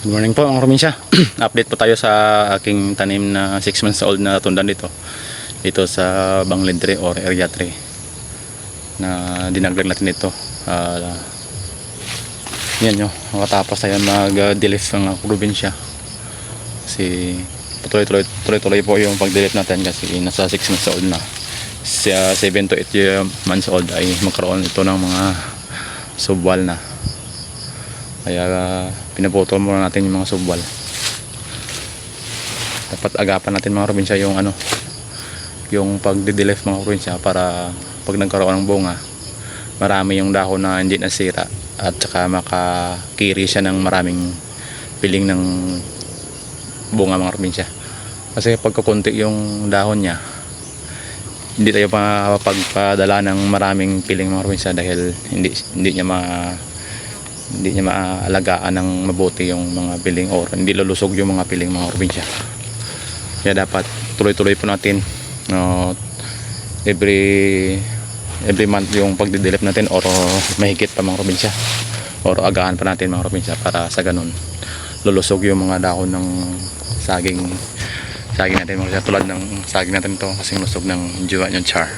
Good morning po mga probinsya. Update po tayo sa aking tanim na 6 months old na tundan dito sa Banglid 3 or Area 3 na dinaglag natin ito. Yan nyo, makatapos tayo mag-delete ng probinsya kasi tuloy-tuloy po yung pag-delete natin kasi nasa 6 months old na. Sa 7 to 8 months old ay magkaroon ito ng mga subwal na. Kaya pinaputol muna natin yung mga subwal. Dapat agapan natin mga probinsya yung yung pagdidelef mga probinsya para pag nagkaroon ng bunga marami yung dahon na hindi nasira at saka makakiri siya ng maraming piling ng bunga mga probinsya. Kasi pagkakunti yung dahon niya hindi tayo pagpadala ng maraming piling mga probinsya dahil hindi niya maaalagaan ng mabuti yung mga piling or hindi lulusog yung mga piling mga probinsya. Kaya dapat tuloy-tuloy po natin every month yung pagdidelep natin or mahigit pa mga probinsya or agahan pa natin mga probinsya para sa ganun lulusog yung mga dahon ng saging natin mga tulad ng saging natin ito kasing lusog ng Juwa Nyon Char.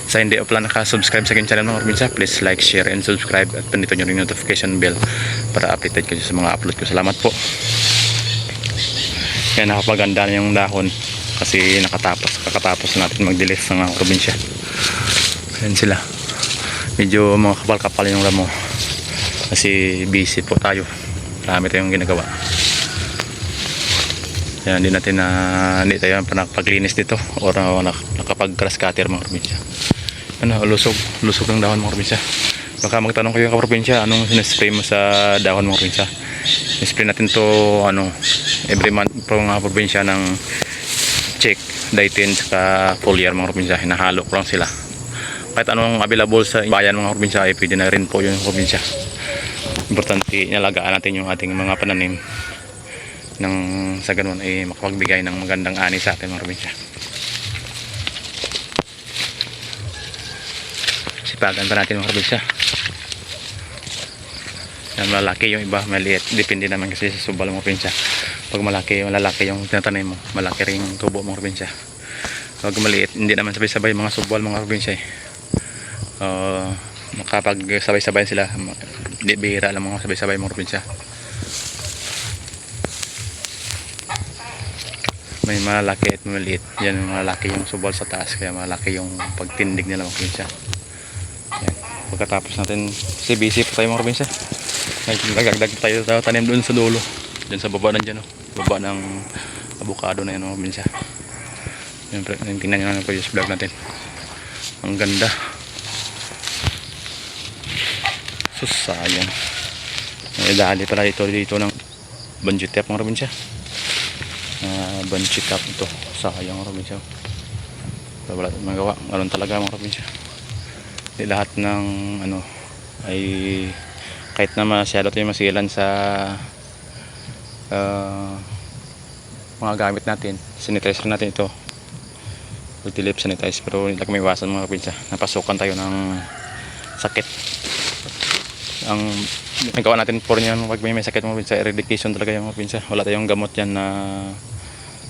Sa hindi pa naka-subscribe sa aking channel mga probinsya, please like, share, and subscribe at pindutin nyo rin yung notification bell para updated kayo sa mga upload ko. Salamat po. Yan, nakapaganda na yung dahon kasi kakatapos natin mag-delete ng mga probinsya. Yan sila. Medyo mga kapal-kapal yung ramo kasi busy po tayo. Marami tayong ginagawa. Yan, hindi tayo paglinis dito or nakapag-grass cutter mga probinsya. Lusog ng dahon mga probinsya. Baka magtanong kayo mga probinsya, anong sinaspray mo sa dahon mga probinsya? Spray natin to every month po mga probinsya ng check, ditin, saka foliar mga probinsya. Hinahalo ko lang sila. Kahit anong available sa bayan mga probinsya ay pwede na rin po yung probinsya. Importante inalagaan natin yung ating mga pananim nang sa ganun ay makapagbigay ng magandang ani sa ating mga probinsya. Sipagan pa natin mga probinsya. Yan, malaki yung iba, maliit. Depende naman kasi sa subal mga probinsya. Pag malaki yung tinatanim mo, malaki rin yung tubo mga probinsya. Pag maliit, hindi naman sabay-sabay mga subal mga probinsya. Makapag sabay-sabay sila, hindi bihira lang mga sabay-sabay mga probinsya. May malaki at maliit. Yan, malaki yung subal sa taas kaya malaki yung pagtindig nila mga probinsya. Yan. Pagkatapos natin busy po tayo mga probinsya. Nagdagdag tayo tanim doon sa dulo. Diyan sa baba nandiyan baba ng avocado na yan mga probinsya. Yan, tingnan nyo na po yung vlog natin. Ang ganda. So sayang. May dali pala dito ng banjitep mga probinsya. Banchikap ito sayang mga probinsya. Wala tayong magawa, ganoon talaga mga probinsya. Hindi lahat ng ay kahit na masyado tayo masilan sa mga gamit natin, sanitizer natin ito, utilip sanitize, pero hindi lang may iwasan mga probinsya, napasukan tayo ng sakit. Ang nagawa natin po rin yan pag may sakit mga probinsya, eradication talaga yung mga probinsya. Wala tayong gamot yan na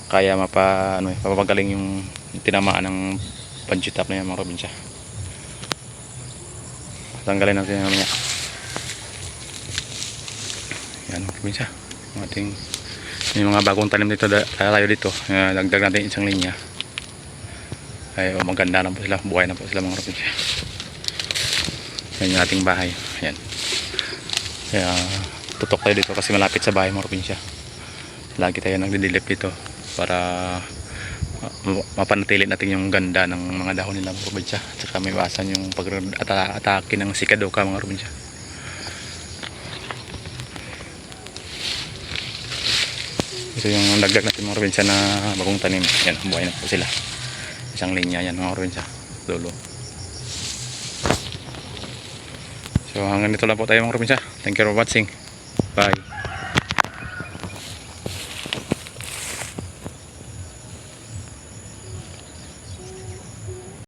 kaya mapapagaling yung tinamaan ng panjitap na yan mga probinsya. Tanggalin natin yung niya. Yan mga probinsya. Yung mga bagong tanim dito tayo dito. Dagdag natin isang linya. Ay maganda na po sila. Buhay na po sila mga probinsya. Yan yung ating bahay. Yan. Kaya tutok tayo dito kasi malapit sa bahay mga probinsya. Lagi tayo nagdidilip dito para mapanatili natin yung ganda ng mga dahon nila mga probinsya at saka may iwasan yung pag-atake ng sikadoka mga probinsya. Ito yung dagdag natin mga probinsya na bagong tanim. Yan, buhay na po sila. Isang linya yan mga probinsya. Dulo. So hanggang dito lang po tayo mga probinsya. Thank you for watching. Bye.